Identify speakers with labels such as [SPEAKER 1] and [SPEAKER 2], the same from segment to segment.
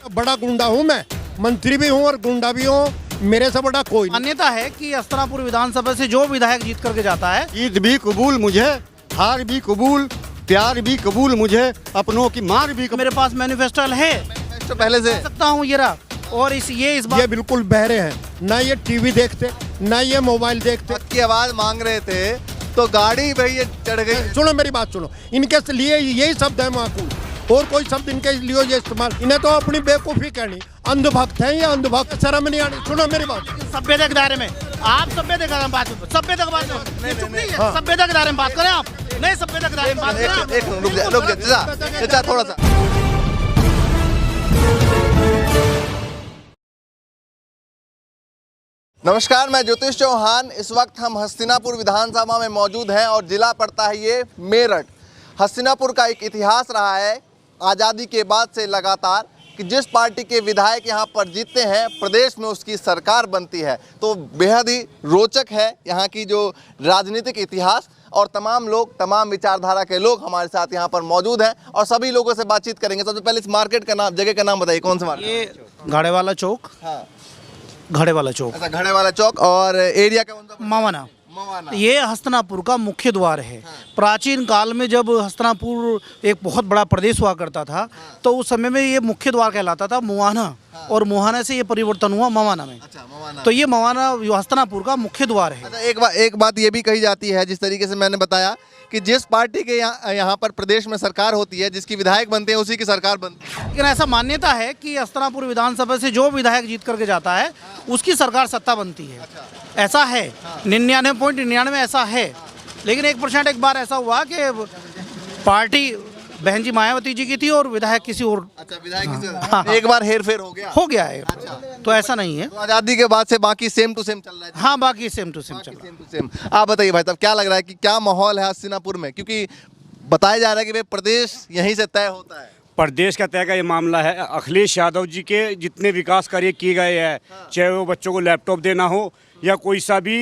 [SPEAKER 1] बड़ा गुंडा हूँ मैं, मंत्री भी हूँ और गुंडा भी हूँ, मेरे से बड़ा कोई नहीं।
[SPEAKER 2] मान्यता है कि हस्तिनापुर विधानसभा से जो विधायक जीत करके जाता है,
[SPEAKER 3] जीत भी कबूल मुझे, हार भी कबूल, प्यार भी कबूल मुझे, अपनों की मार भी कबूल।
[SPEAKER 2] मेरे पास मैनिफेस्टो है,
[SPEAKER 3] तो पहले से
[SPEAKER 2] कह सकता हूँ ये रहा। और इस बार
[SPEAKER 1] ये बिल्कुल बहरे हैं, ना ये टीवी देखते, ना ये मोबाइल देखते।
[SPEAKER 4] की आवाज मांग रहे थे तो गाड़ी पे ये चढ़ गई।
[SPEAKER 1] सुनो मेरी बात सुनो, इनके लिए यही शब्द है माकूल, और कोई शब्द इनके लिए ये इस्तेमाल, इन्हें तो अपनी बेवकूफ़ी कहनी। अंधभक्त है या अंधभक्त, शर्म नहीं आनी। सुनो मेरी बात,
[SPEAKER 2] सभ्यता के दायरे में आप सभ्यता के बात सभ्यता के बात सभ्यता के दायरे में बात करें आप, नहीं सभ्यता के दायरे में बात करें।
[SPEAKER 4] एक रुक जा चाचा थोड़ा सा। नमस्कार, मैं ज्योतिष चौहान। इस वक्त हम हस्तिनापुर विधानसभा में मौजूद हैं और जिला पड़ता है ये मेरठ। हस्तिनापुर का एक इतिहास रहा है आज़ादी के बाद से लगातार कि जिस पार्टी के विधायक यहाँ पर जीतते हैं प्रदेश में उसकी सरकार बनती है। तो बेहद ही रोचक है यहाँ की जो राजनीतिक इतिहास, और तमाम लोग, तमाम विचारधारा के लोग हमारे साथ यहाँ पर मौजूद हैं और सभी लोगों से बातचीत करेंगे। सबसे पहले इस मार्केट का नाम, जगह का नाम बताइए, कौन सा मार्केट?
[SPEAKER 2] ये घड़े वाला चौक।
[SPEAKER 4] हाँ,
[SPEAKER 2] घड़े वाला चौक,
[SPEAKER 4] अच्छा, घड़े वाला चौक। और एरिया का कौन सा?
[SPEAKER 2] मवाना।
[SPEAKER 4] मवाना।
[SPEAKER 2] ये हस्तिनापुर का मुख्य द्वार है। प्राचीन काल में जब हस्तिनापुर एक बहुत बड़ा प्रदेश हुआ करता था, तो उस समय में ये मुख्य द्वार कहलाता था मुहाना, और मुहाना से ये परिवर्तन हुआ मवाना में।
[SPEAKER 4] अच्छा, मवाना।
[SPEAKER 2] तो ये मवाना हस्तिनापुर का मुख्य द्वार है।
[SPEAKER 4] अच्छा, एक बात ये भी कही जाती है, जिस तरीके से मैंने बताया कि जिस पार्टी के यहाँ पर प्रदेश में सरकार होती है, जिसकी विधायक बनते हैं उसी की सरकार बनती है।
[SPEAKER 2] लेकिन ऐसा मान्यता है कि हस्तिनापुर विधानसभा से जो विधायक जीत करके जाता है उसकी सरकार सत्ता बनती है। ऐसा है 99.99 ऐसा है। लेकिन 1% एक बार ऐसा हुआ कि पार्टी बहन जी मायावती जी की थी और विधायक किसी और।
[SPEAKER 4] अच्छा, विधायक एक बार हेर फेर हो गया
[SPEAKER 2] है। तो ऐसा नहीं है,
[SPEAKER 4] तो आज़ादी के बाद से बाकी सेम टू सेम चल रहा है।
[SPEAKER 2] हाँ, बाकी सेम टू सेम चल रहा है।
[SPEAKER 4] Same to same. आप बताइए भाई साहब, क्या लग रहा है कि क्या माहौल है हस्तिनापुर में? क्योंकि बताया जा रहा है कि भाई प्रदेश यहीं से तय होता है।
[SPEAKER 3] प्रदेश का तय का ये मामला है। अखिलेश यादव जी के जितने विकास कार्य किए गए हैं, चाहे वो बच्चों को लैपटॉप देना हो या कोई सा भी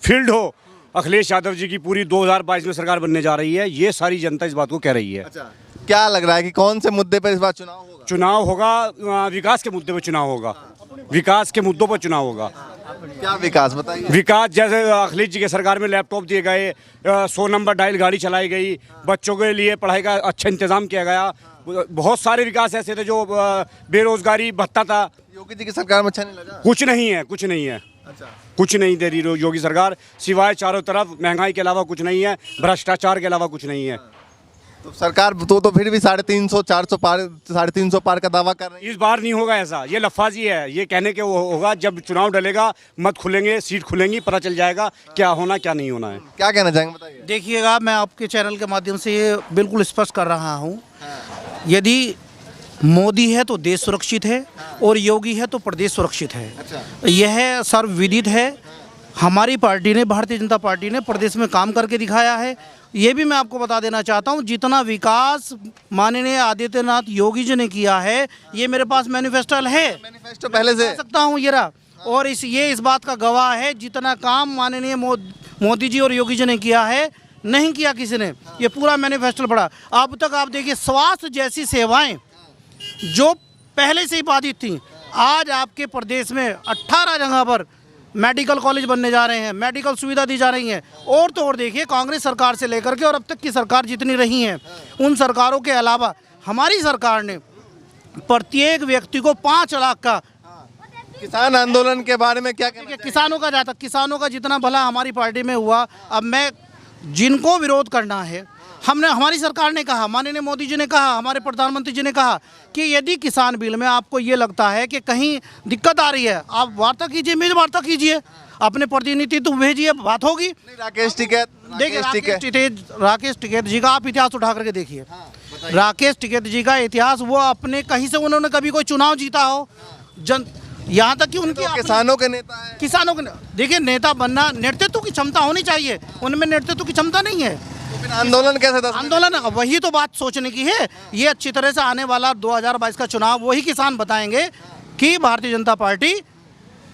[SPEAKER 3] फील्ड हो, अखिलेश यादव जी की पूरी 2022 में सरकार बनने जा रही है। ये सारी जनता इस बात को कह रही है।
[SPEAKER 4] अच्छा, क्या लग रहा है कि कौन से मुद्दे पर इस बार चुनाव होगा?
[SPEAKER 3] चुनाव होगा, विकास के मुद्दे पर चुनाव होगा, विकास के मुद्दों पर चुनाव होगा।
[SPEAKER 4] क्या विकास बताइए?
[SPEAKER 3] विकास जैसे अखिलेश जी के सरकार में लैपटॉप दिए गए, 100 नंबर डायल गाड़ी चलाई गई, बच्चों के लिए पढ़ाई का अच्छा इंतजाम किया गया। बहुत सारे विकास ऐसे थे जो बेरोजगारी भत्ता था।
[SPEAKER 4] योगी जी की सरकार में अच्छा नहीं लगा?
[SPEAKER 3] कुछ नहीं है, कुछ नहीं है।
[SPEAKER 4] अच्छा,
[SPEAKER 3] कुछ नहीं दे रही योगी सरकार, सिवाय चारों तरफ महंगाई के अलावा कुछ नहीं है, भ्रष्टाचार के अलावा कुछ नहीं है।
[SPEAKER 4] तो सरकार तो फिर भी 350 400 पार, 350 पार का दावा कर रही है।
[SPEAKER 3] इस बार नहीं होगा ऐसा, ये लफाजी है। ये कहने के वो होगा जब चुनाव डलेगा, मत खुलेंगे, सीट खुलेंगी, पता चल जाएगा क्या होना क्या नहीं होना है।
[SPEAKER 4] क्या कहना चाहेंगे बताइए?
[SPEAKER 2] देखिएगा, मैं आपके चैनल के माध्यम से ये बिल्कुल स्पष्ट कर रहा हूँ, यदि मोदी है तो देश सुरक्षित है और योगी है तो प्रदेश सुरक्षित है।
[SPEAKER 4] अच्छा।
[SPEAKER 2] यह सर्वविदित है। हमारी पार्टी ने, भारतीय जनता पार्टी ने प्रदेश में काम करके दिखाया है। ये भी मैं आपको बता देना चाहता हूँ, जितना विकास माननीय आदित्यनाथ योगी जी ने किया है, ये मेरे पास मैनिफेस्टो है,
[SPEAKER 4] मैनिफेस्टो पहले से
[SPEAKER 2] कह सकता हूँ ये रहा। और इस बात का गवाह है, जितना काम माननीय मोदी जी और योगी जी ने किया है, नहीं किया किसी ने। ये पूरा मैनिफेस्टो पड़ा। अब तक आप देखिए, स्वास्थ्य जैसी सेवाएं जो पहले से ही बाधित थी, आज आपके प्रदेश में 18 जगह पर मेडिकल कॉलेज बनने जा रहे हैं, मेडिकल सुविधा दी जा रही है। और तो और देखिए, कांग्रेस सरकार से लेकर के और अब तक की सरकार जितनी रही हैं, उन सरकारों के अलावा हमारी सरकार ने प्रत्येक व्यक्ति को 5 लाख का।
[SPEAKER 4] किसान आंदोलन के बारे में क्या कहना?
[SPEAKER 2] किसानों का जितना भला हमारी पार्टी में हुआ, अब मैं जिनको विरोध करना है, हमारी सरकार ने कहा, माननीय मोदी जी ने कहा, हमारे प्रधानमंत्री जी ने कहा कि यदि किसान बिल में आपको ये लगता है कि कहीं दिक्कत आ रही है, आप वार्ता कीजिए, मेरी वार्ता कीजिए, अपने प्रतिनिधि तो भेजिए, बात होगी।
[SPEAKER 4] राकेश टिकैत,
[SPEAKER 2] देखिए राकेश टिकैत जी का आप इतिहास उठा करके देखिए। राकेश टिकैत जी का इतिहास, वो अपने कहीं से उन्होंने कभी कोई चुनाव जीता हो, यहाँ तक कि उनकी
[SPEAKER 4] किसानों के नेता है।
[SPEAKER 2] किसानों के देखिए, नेता बनना नेतृत्व की क्षमता होनी चाहिए, उनमें नेतृत्व की क्षमता नहीं है।
[SPEAKER 4] तो फिर आंदोलन कैसे था?
[SPEAKER 2] आंदोलन, वही तो बात सोचने की है। ये अच्छी तरह से आने वाला 2022 का चुनाव वही किसान बताएंगे कि भारतीय जनता पार्टी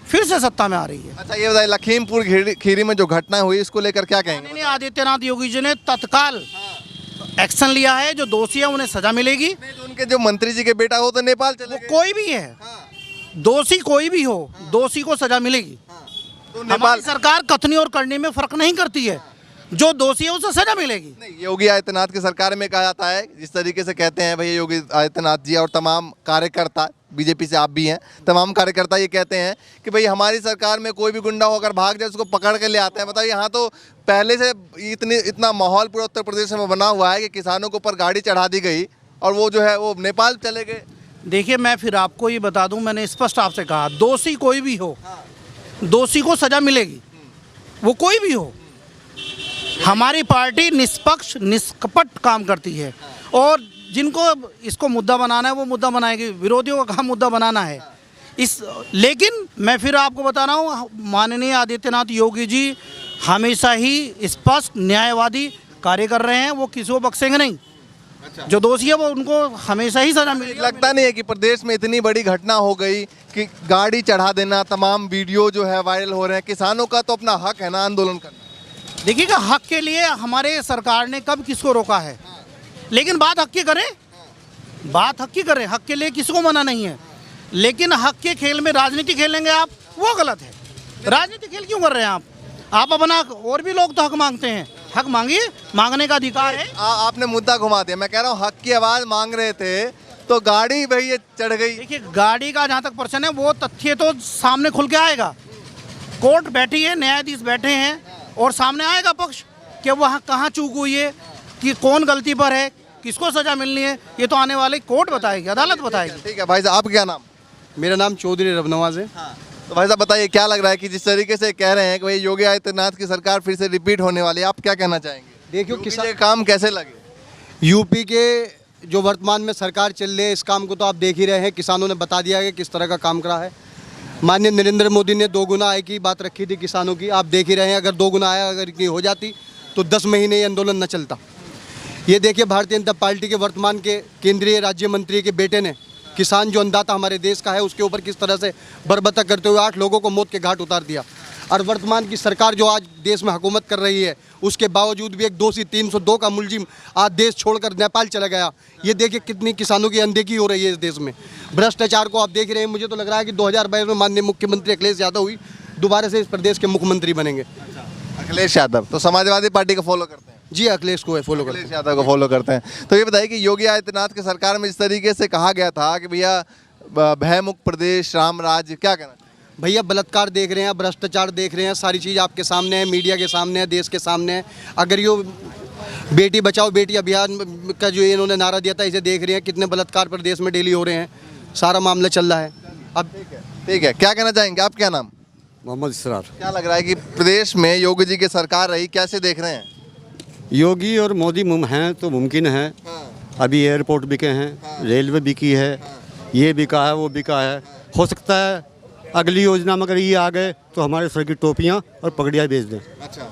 [SPEAKER 2] फिर से सत्ता में आ रही है।
[SPEAKER 4] अच्छा, ये बताइए, लखीमपुर खीरी में जो घटना हुई, इसको लेकर क्या कहेंगे?
[SPEAKER 2] आदित्यनाथ योगी जी ने तत्काल एक्शन लिया है। जो दोषी है उन्हें सजा मिलेगी।
[SPEAKER 4] उनके जो मंत्री जी के बेटा हो तो नेपाल चले गए।
[SPEAKER 2] कोई भी है, दोषी कोई भी हो, दोषी को सजा मिलेगी।
[SPEAKER 4] तो
[SPEAKER 2] हमारी सरकार कथनी और करनी में फर्क नहीं करती है, जो दोषी है उसे सजा मिलेगी।
[SPEAKER 4] नहीं, योगी आदित्यनाथ की सरकार में कहा जाता है, जिस तरीके से कहते हैं भैया योगी आदित्यनाथ जी और तमाम कार्यकर्ता, बीजेपी से आप भी हैं, तमाम कार्यकर्ता ये कहते हैं कि भाई हमारी सरकार में कोई भी गुंडा होकर भाग जाए उसको पकड़ के ले आते हैं। बताइए, यहाँ तो पहले से इतना माहौल पूरा उत्तर प्रदेश में बना हुआ है कि किसानों के ऊपर गाड़ी चढ़ा दी गई और वो जो है वो नेपाल चले गए।
[SPEAKER 2] देखिए, मैं फिर आपको ये बता दूं, मैंने स्पष्ट आपसे कहा, दोषी कोई भी हो, दोषी को सजा मिलेगी, वो कोई भी हो। हमारी पार्टी निष्पक्ष निष्कपट काम करती है और जिनको इसको मुद्दा बनाना है वो मुद्दा बनाएगी, विरोधियों का काम मुद्दा बनाना है। लेकिन मैं फिर आपको बता रहा हूँ, माननीय आदित्यनाथ योगी जी हमेशा ही स्पष्ट न्यायवादी कार्य कर रहे हैं, वो किसी को बख्शेंगे नहीं। जो दोषी है वो उनको हमेशा ही सजा मिलेगी।
[SPEAKER 4] लगता नहीं है कि प्रदेश में इतनी बड़ी घटना हो गई कि गाड़ी चढ़ा देना, तमाम वीडियो जो है वायरल हो रहे हैं। किसानों का तो अपना हक है ना आंदोलन करना।
[SPEAKER 2] देखिएगा, हक के लिए हमारे सरकार ने कब किसको रोका है, लेकिन बात हक की करें, बात हक की करें, हक के लिए किसको मना नहीं है। लेकिन हक के खेल में राजनीति खेलेंगे आप, वो गलत है। राजनीति खेल क्यों कर रहे हैं आप अपना, और भी लोग तो हक मांगते हैं, हक मांगिए, मांगने का अधिकार है।
[SPEAKER 4] आपने मुद्दा घुमा दिया। मैं कह रहा हूँ हक की आवाज़ मांग रहे थे तो गाड़ी भाई ये चढ़ गई।
[SPEAKER 2] देखिए, गाड़ी का जहाँ तक प्रश्न है वो तथ्य तो सामने खुल के आएगा। कोर्ट बैठी है, न्यायाधीश बैठे हैं और सामने आएगा पक्ष कि वहाँ कहाँ चूक हुई है, कि कौन गलती पर है, किसको सजा मिलनी है, ये तो आने वाले कोर्ट बताएगी, अदालत बताएगी।
[SPEAKER 4] ठीक है भाई साहब, आप क्या नाम?
[SPEAKER 5] मेरा नाम चौधरी रबनवाज है।
[SPEAKER 4] तो भाई साहब बताइए, क्या लग रहा है कि जिस तरीके से कह रहे हैं कि भाई योगी आदित्यनाथ की सरकार फिर से रिपीट होने वाली है, आप क्या कहना चाहेंगे?
[SPEAKER 5] देखियो,
[SPEAKER 4] योगी जी के काम कैसे लगे?
[SPEAKER 5] यूपी के जो वर्तमान में सरकार चल रही है, इस काम को तो आप देख ही रहे हैं। किसानों ने बता दिया है कि किस तरह का काम करा है। माननीय नरेंद्र मोदी ने 2 गुना आय की बात रखी थी किसानों की, आप देख ही रहे हैं। अगर 2 गुना आय अगर की हो जाती तो 10 महीने ये आंदोलन न चलता। ये देखिए, भारतीय जनता पार्टी के वर्तमान के केंद्रीय राज्य मंत्री के बेटे ने किसान जो अन्नदाता हमारे देश का है उसके ऊपर किस तरह से बर्बरता करते हुए 8 लोगों को मौत के घाट उतार दिया। और वर्तमान की सरकार जो आज देश में हुकूमत कर रही है, उसके बावजूद भी एक दोषी 302 का मुलजिम आज देश छोड़कर नेपाल चला गया। ये देखिए कितनी किसानों की अनदेखी हो रही है इस देश में। भ्रष्टाचार को आप देख रहे हैं। मुझे तो लग रहा है कि 2022 में माननीय मुख्यमंत्री अखिलेश यादव ही दोबारा से इस प्रदेश के मुख्यमंत्री बनेंगे।
[SPEAKER 4] अखिलेश यादव तो समाजवादी पार्टी को फॉलो करते हैं?
[SPEAKER 5] जी, अखिलेश को फॉलो करते हैं।
[SPEAKER 4] अखिलेश यादव को फॉलो करते हैं। तो ये बताइए कि योगी आदित्यनाथ की सरकार में इस तरीके से कहा गया था कि भैया भयमुक्त प्रदेश, राम राज्य, क्या कहना?
[SPEAKER 5] भैया, बलात्कार देख रहे हैं, भ्रष्टाचार देख रहे हैं, सारी चीज़ आपके सामने है, मीडिया के सामने है, देश के सामने है। अगर ये बेटी बचाओ बेटी अभियान का जो इन्होंने नारा दिया था, इसे देख रहे हैं कितने बलात्कार पर देश में डेली हो रहे हैं, सारा मामला चल रहा है। अब
[SPEAKER 4] ठीक है, क्या कहना चाहेंगे? आप क्या नाम?
[SPEAKER 6] मोहम्मद इसरार।
[SPEAKER 4] क्या लग रहा है कि प्रदेश में योगी जी की सरकार रही, कैसे देख रहे हैं?
[SPEAKER 6] योगी और मोदी हैं तो मुमकिन है। अभी एयरपोर्ट बिके हैं, रेलवे बिकी है, ये बिका है, वो बिका है। हो सकता है अगली योजना में अगर ये आ गए तो हमारे सर की टोपियाँ और पगड़ियाँ बेच दें।
[SPEAKER 4] अच्छा,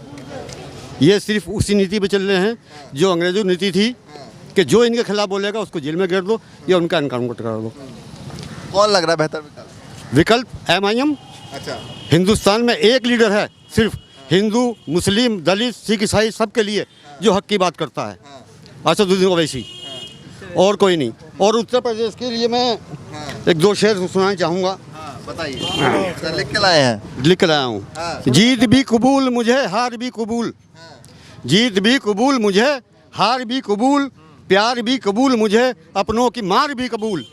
[SPEAKER 6] ये सिर्फ उसी नीति पे चल रहे हैं जो अंग्रेजों की नीति थी कि जो इनके खिलाफ बोलेगा उसको जेल में गिर दो या उनका एनकाउंटर करा दो।
[SPEAKER 4] कौन लग रहा है बेहतर विकल्प?
[SPEAKER 6] विकल्प MIM।
[SPEAKER 4] अच्छा,
[SPEAKER 6] हिंदुस्तान में एक लीडर है सिर्फ, हिंदू, मुस्लिम, दलित, सिख, ईसाई सबके लिए जो हक की बात करता है, असदुद्दीन ओवैसी, और कोई नहीं। और उत्तर प्रदेश के लिए मैं 1-2 शेर सुनाना चाहूँगा।
[SPEAKER 4] बताइए। लिख के लाए हैं?
[SPEAKER 6] लिख लाया हूँ। जीत भी कबूल मुझे, हार भी कबूल, जीत भी कबूल मुझे, हार भी कबूल, प्यार भी कबूल मुझे, अपनों की मार भी कबूल,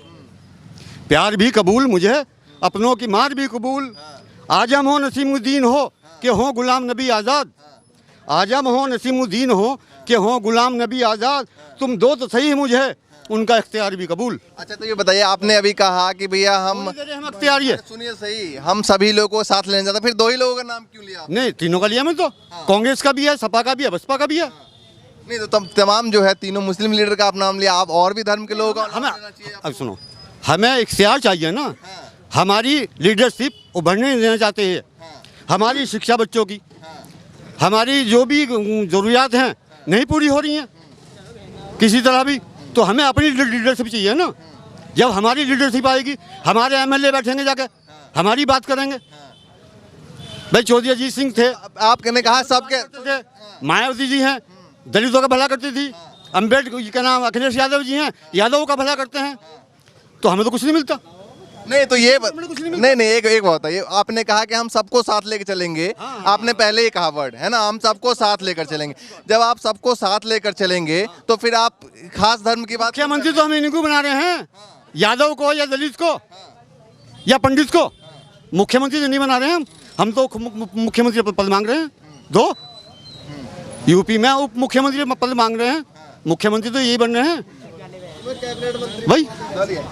[SPEAKER 6] प्यार भी कबूल मुझे, अपनों की मार भी कबूल। आजम हो नसीमुद्दीन हो कि हो गुलाम नबी आज़ाद, आजम हो नसीमुद्दीन हो कि हो गुलाम नबी आज़ाद, तुम दो तो सही मुझे, उनका इख्तियार भी कबूल।
[SPEAKER 4] अच्छा, तो ये बताइए, आपने अभी कहा कि भैया हम
[SPEAKER 6] इख्तियार है।
[SPEAKER 4] सुनिए सही, हम सभी लोगों को साथ लेना चाहते, फिर 2 ही लोगों का नाम क्यों लिया?
[SPEAKER 6] नहीं, तीनों का लिया मैं तो। कांग्रेस का भी है, सपा का भी है, बसपा का भी है।
[SPEAKER 4] नहीं तो तमाम जो है तीनों मुस्लिम लीडर का आप नाम लिया, आप और भी धर्म के लोगों का नाम
[SPEAKER 6] हमें
[SPEAKER 4] लेना चाहिए।
[SPEAKER 6] अब सुनो, हमें इख्तियार चाहिए ना। हमारी लीडरशिप उभरने देना चाहते हैं, हमारी शिक्षा बच्चों की, हमारी जो भी ज़रूरियात हैं नहीं पूरी हो रही हैं किसी तरह भी, तो हमें अपनी लीडरशिप चाहिए ना। जब हमारी लीडरशिप आएगी, हमारे MLA बैठेंगे जाके, हमारी बात करेंगे। भाई चौधरी अजीत सिंह थे,
[SPEAKER 4] आपने कहा सबके
[SPEAKER 6] मायावती जी हैं, दलितों का भला करती थी, अम्बेडकर का नाम अखिलेश यादव जी हैं, यादव का भला करते हैं, तो हमें तो कुछ नहीं मिलता।
[SPEAKER 4] नहीं तो ये नहीं एक बात है, ये आपने कहा कि हम सबको साथ लेकर चलेंगे, आपने पहले ही कहा वर्ड है ना, हम सबको साथ लेकर चलेंगे। जब आप सबको साथ लेकर चलेंगे तो फिर आप खास धर्म की बात,
[SPEAKER 6] मुख्यमंत्री तो हम इनको बना रहे हैं, यादव को या दलित को या पंडित को, मुख्यमंत्री तो नहीं बना रहे हैं हम तो मुख्यमंत्री पद मांग रहे हैं। दो यूपी में उप मुख्यमंत्री पद मांग रहे हैं, मुख्यमंत्री तो यही बन रहे हैं भाई।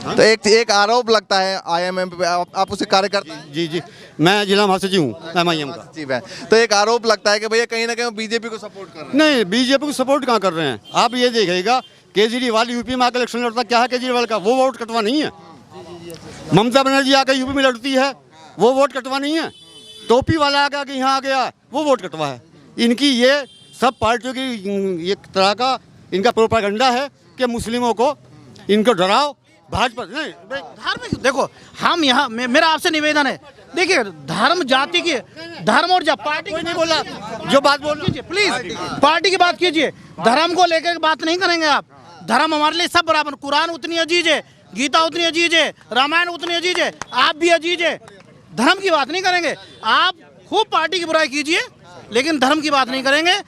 [SPEAKER 4] तो एक आरोप लगता है IMM पे, आप उसे कार्यकर्ता हैं?
[SPEAKER 6] जी, मैं जिला महासचिव हूँ MIM का।
[SPEAKER 4] सचिव है, तो एक आरोप लगता है कि भैया कहीं ना कहीं बीजेपी को सपोर्ट कर रहे हैं।
[SPEAKER 6] नहीं, बीजेपी को सपोर्ट कहाँ कर रहे हैं आप? ये देखिएगा केजरीवाल यूपी में आकर इलेक्शन लड़ता, क्या है केजरीवाल का? वो वोट कटवा नहीं है। ममता बनर्जी आकर यूपी में लड़ती है, वो वोट कटवा नहीं है। टोपी वाला आकर यहाँ आ गया, वो वोट कटवा है। इनकी ये सब पार्टियों की एक तरह का इनका प्रोपेगेंडा है कि मुस्लिमों को इनको डराओ। भाजपा नहीं
[SPEAKER 2] धार्मिक, देखो हम यहाँ मेरा आपसे निवेदन है, देखिए धर्म जाति की, धर्म और पार्टी
[SPEAKER 6] कोई नहीं बोला, जो बात बोल
[SPEAKER 2] कीजिए प्लीज, पार्टी की बात कीजिए, धर्म को लेकर बात नहीं करेंगे आप। धर्म हमारे लिए सब बराबर, कुरान उतनी अजीज है, गीता उतनी अजीज है, रामायण उतनी अजीज है, आप भी अजीज है। धर्म की बात नहीं करेंगे आप, खूब पार्टी की बुराई कीजिए लेकिन धर्म की बात नहीं करेंगे।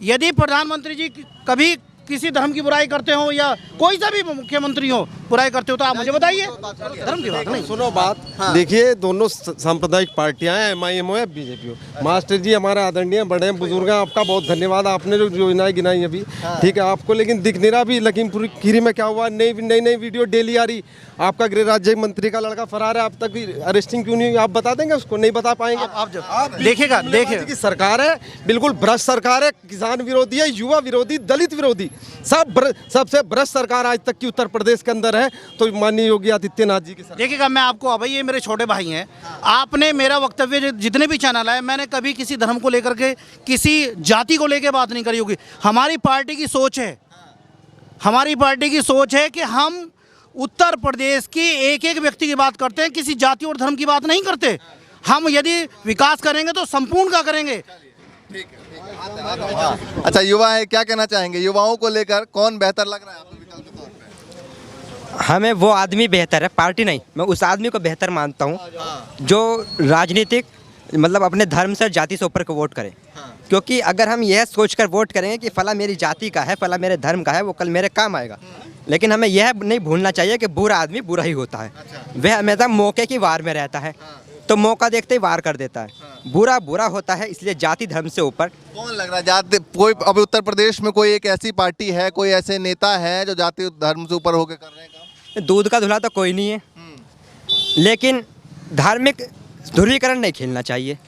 [SPEAKER 2] यदि प्रधानमंत्री जी कभी किसी धर्म की बुराई करते हो या कोई सा भी मुख्यमंत्री हो बुराई करते हो तो आप मुझे बताइए, धर्म की बात नहीं।
[SPEAKER 7] सुनो बात, देखिए दोनों सांप्रदायिक पार्टियां हैं, MIM हो या बीजेपी हो। मास्टर जी हमारे आदरणीय बड़े बुजुर्ग हैं, आपका बहुत धन्यवाद, आपने जो योजनाएं गिनाई अभी, ठीक है आपको, लेकिन दिख नहीं रहा अभी लखीमपुर खीरी में क्या हुआ। नई वीडियो डेली आ रही, आपका गृह राज्य मंत्री का लड़का फरार है, अब तक अरेस्टिंग क्यों नहीं हुई? आप बता देंगे उसको? नहीं बता पाएंगे
[SPEAKER 2] आप जब देखिएगा, देखिए
[SPEAKER 7] सरकार है बिल्कुल भ्रष्ट सरकार है, किसान विरोधी है, युवा विरोधी, दलित विरोधी, सबसे भ्रष्ट सरकार आज तक की उत्तर प्रदेश के अंदर है। तो माननीय योगी आदित्यनाथ जी की सरकार।
[SPEAKER 2] देखिएगा, मैं आपको, भाई ये मेरे छोटे भाई हैं, आपने मेरा वक्तव्य जितने भी चैनल है, मैंने कभी किसी धर्म को लेकर के, किसी जाति को लेकर बात नहीं करी होगी। हमारी पार्टी की सोच है, हमारी पार्टी की सोच है कि हम उत्तर प्रदेश की एक एक व्यक्ति की बात करते हैं, किसी जाति और धर्म की बात नहीं करते। हम यदि विकास करेंगे तो संपूर्ण का करेंगे।
[SPEAKER 4] अच्छा, युवा है, क्या कहना चाहेंगे? युवाओं को लेकर कौन बेहतर लग रहा है आपको विकल्प के तौर पे?
[SPEAKER 8] हमें वो आदमी बेहतर है, पार्टी नहीं। मैं उस आदमी को बेहतर मानता हूँ जो राजनीतिक मतलब अपने धर्म से, जाति से ऊपर को वोट करे। क्योंकि अगर हम यह सोचकर वोट करेंगे कि फला मेरी जाति का है, फला मेरे धर्म का है, वो कल मेरे काम आएगा। लेकिन हमें यह नहीं भूलना चाहिए कि बुरा आदमी बुरा ही होता है। वह हमेशा मौके की वार में रहता है, तो मौका देखते ही वार कर देता है। बुरा बुरा होता है, इसलिए जाति धर्म से ऊपर।
[SPEAKER 4] कौन लग रहा है जाति? कोई अभी उत्तर प्रदेश में कोई एक ऐसी पार्टी है, कोई ऐसे नेता है जो जाति धर्म से ऊपर होकर कर रहे हैं काम?
[SPEAKER 8] दूध का धुला तो कोई नहीं है, लेकिन धार्मिक ध्रुवीकरण नहीं खेलना चाहिए,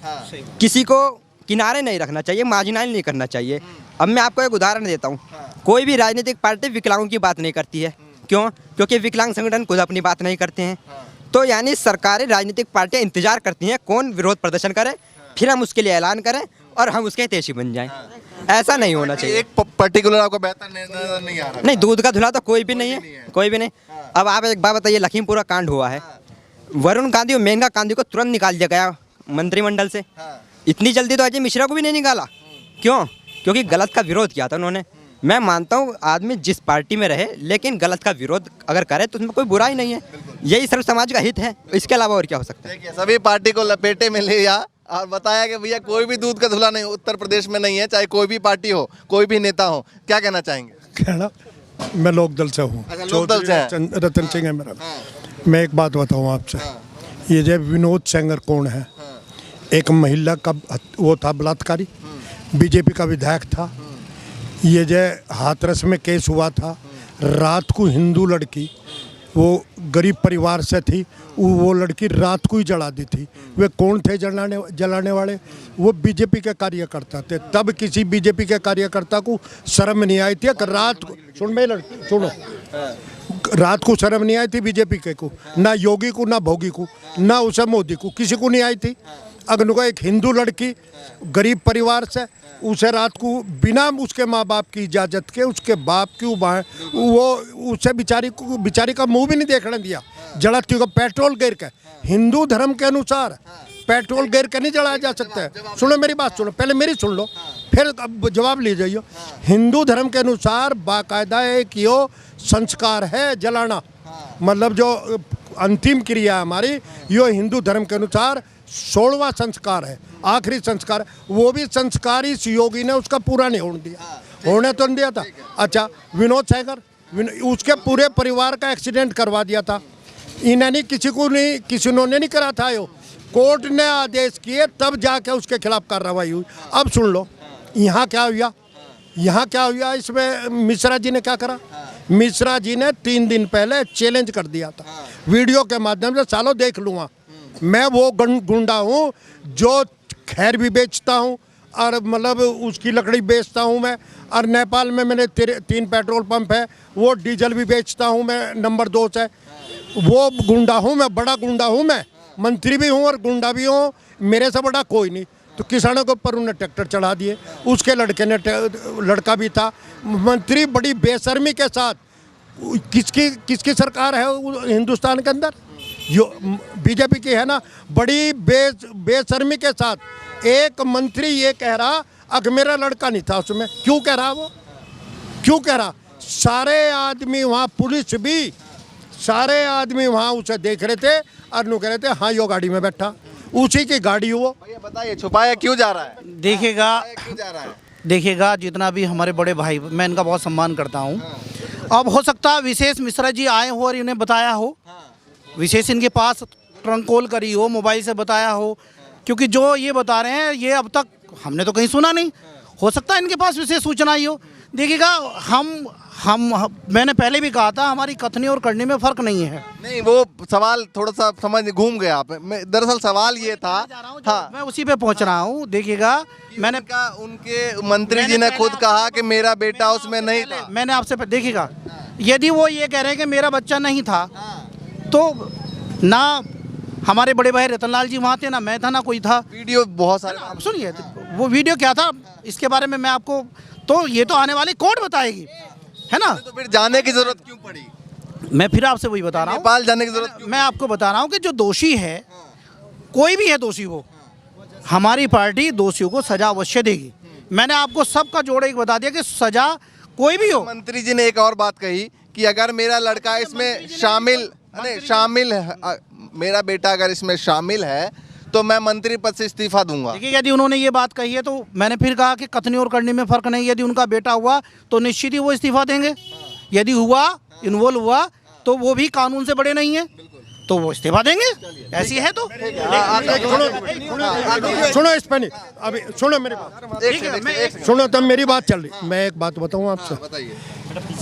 [SPEAKER 8] किसी को किनारे नहीं रखना चाहिए, मार्जिनाइज नहीं करना चाहिए। अब मैं आपको एक उदाहरण देता हूँ, कोई भी राजनीतिक पार्टी विकलांगों की बात नहीं करती है। क्यों? क्योंकि विकलांग संगठन खुद अपनी बात नहीं करते हैं। तो यानी सरकारी राजनीतिक पार्टियां इंतजार करती हैं कौन विरोध प्रदर्शन करे, फिर हम उसके लिए ऐलान करें और हम उसके हितैषी बन जाएं। ऐसा नहीं होना चाहिए।
[SPEAKER 4] एक पर्टिकुलर आपको बेहतर नजर नहीं आ रहा?
[SPEAKER 8] नहीं, दूध का धुला तो कोई भी नहीं है, कोई भी नहीं। अब आप एक बात बताइए, लखीमपुर का कांड हुआ है, वरुण गांधी और मेनका गांधी को तुरंत निकाल दिया गया मंत्रिमंडल से। इतनी जल्दी तो अजय मिश्रा को भी नहीं निकाला। क्यों? क्योंकि गलत का विरोध किया था उन्होंने। मैं मानता हूँ आदमी जिस पार्टी में रहे, लेकिन गलत का विरोध अगर करे तो उसमें कोई बुराई नहीं है। यही सर्व समाज का हित है, इसके अलावा और क्या हो सकता है?
[SPEAKER 4] देखिए, सभी पार्टी को लपेटे में ले या और बताया कि भैया कोई भी दूध का धुला नहीं उत्तर प्रदेश में नहीं है, चाहे कोई भी पार्टी हो, कोई भी नेता हो। क्या कहना चाहेंगे?
[SPEAKER 1] कहना, मैं लोकदल से हूँ।
[SPEAKER 4] अच्छा, लोकदल से हैं।
[SPEAKER 1] रतन सिंह है मेरा। मैं एक बात बताऊँ आपसे, ये जो विनोद सेंगर कौन है, एक महिला का वो था बलात्कारी, बीजेपी का विधायक था। ये जो हाथरस में केस हुआ था, रात को हिंदू लड़की, वो गरीब परिवार से थी, वो लड़की रात को ही जला दी थी। वे कौन थे जलाने वाले? वो बीजेपी के कार्यकर्ता थे। तब किसी बीजेपी के कार्यकर्ता को शर्म नहीं आई थी कि रात को, सुनो, रात को शर्म नहीं आई थी बीजेपी के को, ना योगी को, ना भोगी को, ना उसे मोदी को, किसी को नहीं आई थी। अगर एक हिंदू लड़की गरीब परिवार से, उसे रात को बिना उसके माँ बाप की इजाज़त के, उसके बाप की वो उसे बेचारी का मुंह भी नहीं देखने दिया, जलाती को पेट्रोल गिर के। हिंदू धर्म के अनुसार पेट्रोल गिर के नहीं जलाया जा सकता है। सुनो मेरी बात, सुनो, पहले मेरी सुन लो। फिर अब जवाब ले जाइए। हिंदू धर्म के अनुसार बाकायदा एक यो संस्कार है जलाना, मतलब जो अंतिम क्रिया है हमारी, यो हिंदू धर्म के अनुसार 16वां संस्कार है, आखिरी संस्कार। वो भी संस्कार इस योगी ने उसका पूरा नहीं होने दिया, होने तो नहीं दिया था। अच्छा, विनोद सागर, उसके पूरे परिवार का एक्सीडेंट करवा दिया था, इन्होंने किसी ने नहीं करा था। यो कोर्ट ने आदेश किए तब जाके उसके खिलाफ कार्रवाई हुई। अब सुन लो यहाँ क्या हुआ, यहाँ क्या हुआ। इसमें मिश्रा जी ने क्या करा, मिश्रा जी ने 3 दिन पहले चैलेंज कर दिया था वीडियो के माध्यम से, सालों देख लूँगा मैं वो गुंडा हूँ जो खैर भी बेचता हूँ और मतलब उसकी लकड़ी बेचता हूँ मैं, और नेपाल में मैंने 3 पेट्रोल पंप है, वो डीजल भी बेचता हूँ मैं, नंबर 2 से। वो गुंडा हूँ मैं, बड़ा गुंडा हूँ मैं, मंत्री भी हूँ और गुंडा भी हूँ, मेरे से बड़ा कोई नहीं। तो किसानों के ऊपर उन्हें ट्रैक्टर चढ़ा दिए, उसके लड़का भी था मंत्री। बड़ी बेशर्मी के साथ, किसकी सरकार है हिंदुस्तान के अंदर, जो बीजेपी की है ना, बड़ी बेशर्मी के साथ एक मंत्री ये कह रहा अगर मेरा लड़का नहीं था उसमें। क्यों कह रहा, वो क्यों कह रहा? सारे आदमी वहाँ, पुलिस भी, सारे आदमी वहाँ उसे देख रहे थे और नु कह रहे थे हाँ यो गाड़ी में बैठा, उसी की गाड़ी वो।
[SPEAKER 4] बताइए छुपाया क्यों जा रहा है,
[SPEAKER 2] देखिएगा,
[SPEAKER 4] क्यों जा रहा है?
[SPEAKER 2] देखिएगा, जितना भी हमारे बड़े भाई, मैं इनका बहुत सम्मान करता हूँ। अब हो सकता है विशेष मिश्रा जी आए हो और इन्हें बताया हो, विशेष इनके पास ट्रंक कॉल करी हो, मोबाइल से बताया हो, क्योंकि जो ये बता रहे हैं ये अब तक हमने तो कहीं सुना नहीं। हो सकता है इनके पास विशेष सूचना ही हो। देखिएगा, हम मैंने पहले भी कहा था हमारी कथनी और करनी में फ़र्क नहीं है।
[SPEAKER 4] नहीं, वो सवाल थोड़ा सा समझ घूम गया आप। दरअसल सवाल ये था, हाँ,
[SPEAKER 2] मैं उसी पे पहुंच रहा हूँ। देखिएगा, मैंने
[SPEAKER 4] उनके मंत्री जी ने खुद कहा कि मेरा बेटा उसमें नहीं था।
[SPEAKER 2] मैंने आपसे देखिएगा, यदि वो ये कह रहे हैं कि मेरा बच्चा नहीं था, तो ना हमारे बड़े भाई रतनलाल जी वहाँ थे, ना मैं था, ना कोई था।
[SPEAKER 4] वीडियो बहुत सारे,
[SPEAKER 2] आप सुनिए, वो वीडियो क्या था इसके बारे में मैं आपको, तो ये तो आने वाली कोर्ट बताएगी, है ना।
[SPEAKER 4] तो फिर जाने की जरूरत क्यों पड़ी?
[SPEAKER 2] मैं फिर आपसे वही बता रहा हूँ,
[SPEAKER 4] नेपाल जाने की जरूरत क्यों?
[SPEAKER 2] मैं आपको बता रहा हूँ कि जो दोषी है, कोई भी है दोषी, वो हमारी पार्टी दोषियों को सजा अवश्य देगी। मैंने आपको सबका जोड़ एक बता दिया कि सजा कोई भी हो।
[SPEAKER 4] मंत्री जी ने एक और बात कही कि अगर मेरा लड़का इसमें शामिल है, मेरा बेटा अगर इसमें शामिल है तो मैं मंत्री पद से इस्तीफा दूंगा।
[SPEAKER 2] देखिए, यदि उन्होंने ये बात कही है तो मैंने फिर कहा कि कथनी और करनी में फ़र्क नहीं। यदि उनका बेटा हुआ तो निश्चित ही वो इस्तीफा देंगे, यदि हुआ, इन्वॉल्व हुआ, तो वो भी कानून से बड़े नहीं है, तो वो इस्तीफा देंगे। ऐसी है तो
[SPEAKER 1] सुनो, इस पे नहीं, अभी सुनो मेरी बात, सुनो तब मेरी बात चल रही। मैं एक बात बताऊँ आपसे,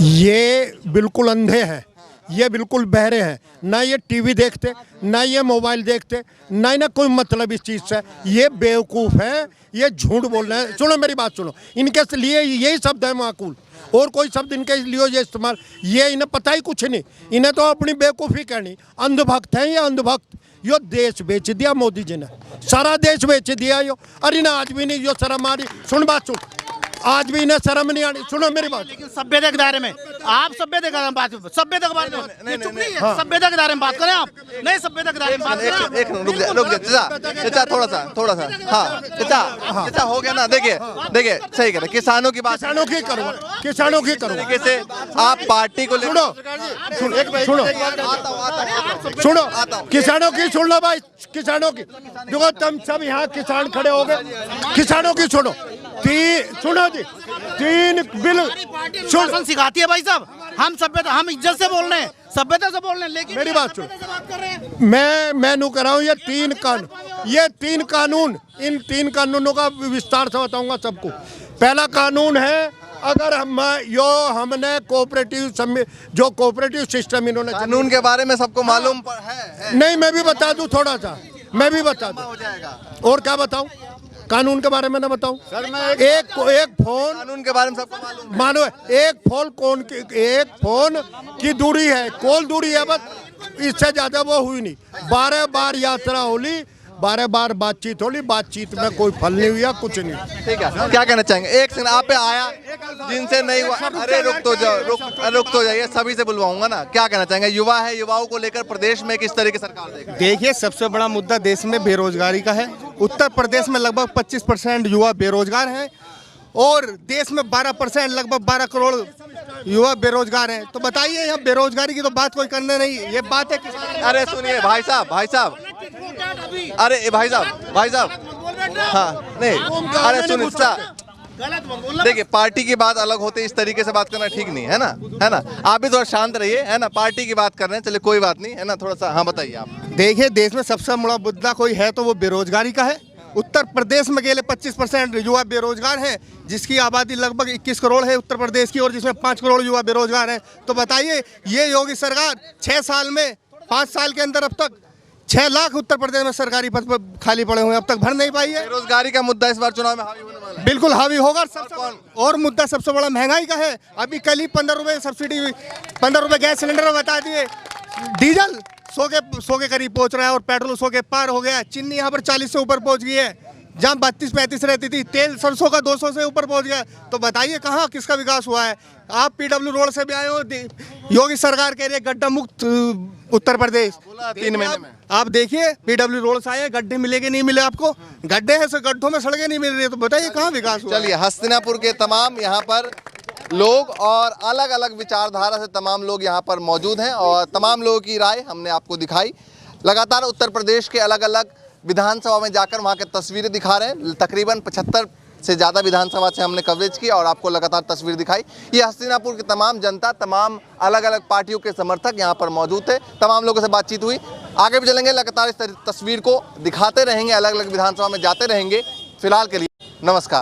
[SPEAKER 1] ये बिल्कुल अंधे हैं, ये बिल्कुल बहरे हैं, ना ये टीवी देखते, ना ये मोबाइल देखते, ना इन्हें कोई मतलब इस चीज़ से। ये बेवकूफ़ है, ये झूठ बोल रहे हैं। सुनो मेरी बात सुनो, इनके लिए यही शब्द है माकूल, और कोई शब्द इनके लिए ये इस्तेमाल, ये इन्हें पता ही कुछ नहीं, इन्हें तो अपनी बेवकूफ़ी कहनी। अंधभक्त हैं ये, अंधभक्त। यो देश बेच दिया मोदी जी ने, सारा देश बेच दिया यो। अरे ना आज भी नहीं यो शर्म आ रही, सुन बात सुन, आज भी इन्हें शर्म नहीं आनी। सुनो मेरी बात,
[SPEAKER 2] लेकिन सभ्यता के दायरे में आप सभ्यता के बारे में बात, सभ्यता के बारे में सभ्यता के दायरे में बात करें आप, नहीं सभ्यता के दायरे में बात करें।
[SPEAKER 4] एक रुक जा चाचा, थोड़ा सा हाँ चाचा हो गया ना। देखिए सही कह रहे, किसानों की बात,
[SPEAKER 1] किसानों की करो, किसानों की करो।
[SPEAKER 4] तरीके से आप पार्टी को
[SPEAKER 1] सुनो किसानों की सुन लो भाई, किसानों की। देखो तुम सब यहाँ किसान खड़े हो गए, किसानों की सुनो। सुनो जी, 3 बिल
[SPEAKER 2] शासन सिखाती है भाई साहब। हम सभ्यता, हम इज्जत से बोल रहे हैं, सभ्यता से बोल रहे हैं, लेकिन
[SPEAKER 1] मेरी बात सुनो, मैं नू कर रहा हूँ। ये 3 कानून, इन 3 कानूनों का विस्तार से बताऊंगा सबको। पहला कानून है, अगर हमने कोऑपरेटिव, जो कोऑपरेटिव सिस्टम इन्होंने,
[SPEAKER 4] कानून के बारे में सबको मालूम है।
[SPEAKER 1] नहीं, मैं भी बता दूं थोड़ा सा, मैं भी बता दूं। और क्या बताऊं कानून के बारे में? ना बताऊं सर, मैं एक फोन, कानून के बारे में सबको मालूम, एक फोन की दूरी है, कॉल दूरी है, बस इससे ज्यादा वो हुई नहीं। 12 बार यात्रा होली, 12 बार बातचीत होली, बातचीत में कोई फल नहीं हुआ, कुछ नहीं।
[SPEAKER 4] ठीक है, क्या कहना चाहेंगे? एक सेकंड, आप पे आया जिनसे नहीं हुआ, अरे रुक तो जाइए, सभी से बुलवाऊंगा ना। क्या कहना चाहेंगे? युवा है, युवाओं को लेकर प्रदेश में किस तरह की सरकार देख रही है?
[SPEAKER 9] देखिए, सबसे बड़ा मुद्दा देश में बेरोजगारी का है। उत्तर प्रदेश में लगभग 25% युवा बेरोजगार हैं
[SPEAKER 5] और देश में 12% लगभग 12 करोड़ युवा बेरोजगार हैं। तो बताइए यहाँ बेरोजगारी की तो बात कोई करने नहीं, ये बात है किसान।
[SPEAKER 4] अरे सुनिए भाई साहब, अरे भाई साहब, हाँ नहीं, अरे सुनिए, देखिए पार्टी की बात अलग होती है, इस तरीके से बात करना ठीक नहीं है ना, आप भी थोड़ा शांत रहिए, है ना, पार्टी की बात कर रहे हैं, चलिए कोई बात नहीं, है ना, थोड़ा सा। हाँ बताइए आप।
[SPEAKER 5] देखिए देश में सबसे बड़ा मुद्दा कोई है तो वो बेरोजगारी का है। उत्तर प्रदेश में अकेले 25% युवा बेरोजगार हैं, जिसकी आबादी लगभग 21 करोड़ है उत्तर प्रदेश की, और जिसमें 5 करोड़ युवा बेरोजगार हैं। तो बताइए ये योगी सरकार 6 साल में, 5 साल के अंदर अब तक 6 लाख उत्तर प्रदेश में सरकारी पद पर खाली पड़े हुए हैं, अब तक भर नहीं पाई है।
[SPEAKER 4] बेरोजगारी का मुद्दा इस बार चुनाव में हावी होने वाला है।
[SPEAKER 5] बिल्कुल हावी होगा। और मुद्दा सबसे बड़ा महंगाई का है। अभी कल ही 15 रुपए सब्सिडी, 15 रुपए गैस सिलेंडर बता दिए, डीजल 100 के करीब पहुंच रहा है, और पेट्रोल 100 के पार हो गया। चीनी यहाँ पर 40 से ऊपर पहुंच गई है, जहाँ 32-35 रहती थी। तेल सरसों का 200 से ऊपर पहुंच गया। तो बताइए कहाँ किसका विकास हुआ है। आप PW रोड से भी आए हो, योगी सरकार कह रही है गड्ढा मुक्त उत्तर प्रदेश।
[SPEAKER 4] 3 महीने में
[SPEAKER 5] आप देखिए PW रोड से आए, गड्ढे मिलेंगे नहीं मिले आपको, गड्ढे हैं सो गड्ढों में सड़कें नहीं मिल रही है। तो बताइए कहाँ विकास हुआ।
[SPEAKER 4] चलिए, हस्तिनापुर के तमाम यहाँ पर लोग और अलग अलग विचारधारा से तमाम लोग यहाँ पर मौजूद हैं, और तमाम लोगों की राय हमने आपको दिखाई। लगातार उत्तर प्रदेश के अलग अलग विधानसभा में जाकर वहाँ के तस्वीरें दिखा रहे हैं। तकरीबन 75 से ज़्यादा विधानसभा से हमने कवरेज की और आपको लगातार तस्वीर दिखाई। ये हस्तिनापुर की तमाम जनता, तमाम अलग अलग पार्टियों के समर्थक यहाँ पर मौजूद थे। तमाम लोगों से बातचीत हुई। आगे भी चलेंगे, लगातार इस तस्वीर को दिखाते रहेंगे, अलग अलग विधानसभा में जाते रहेंगे। फिलहाल के लिए नमस्कार।